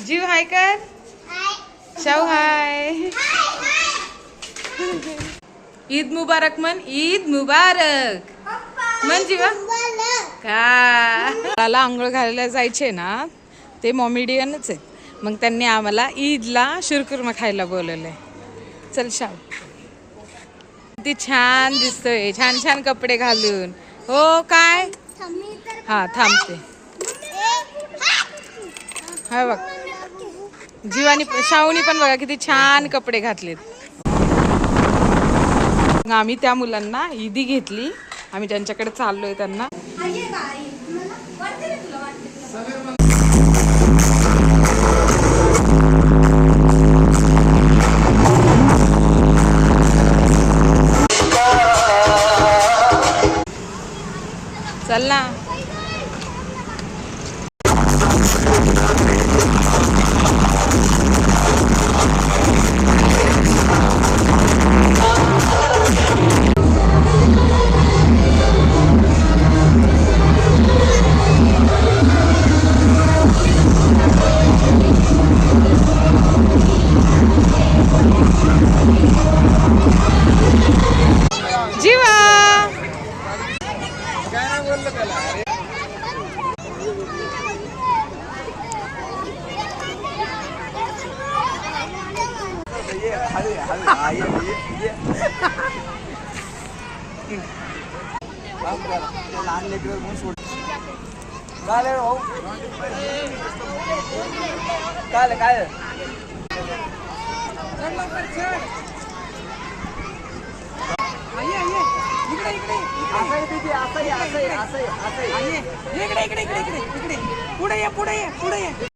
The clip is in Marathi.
जीव हाय कर. शाऊ हाय. ईद मुबारक म्हण. ईद मुबारक म्हण जीवा. का आंघोळ घालायला जायचे ना ते मॉमेडियनच आहे. मग त्यांनी आम्हाला ईदला शिरकुर्मा खायला बोलवलंय. चल शाऊ. किती छान दिसतोय. छान छान कपडे घालून. हो काय. हा थांबते. हा बघ जीवानी शाऊनी पण बघा किती छान कपडे घातलेत. आम्ही त्या मुलांना ईदी घेतली. आम्ही त्यांच्याकडे चाललोय त्यांना. चल ना. जीवा काय इकडे पुढे ये.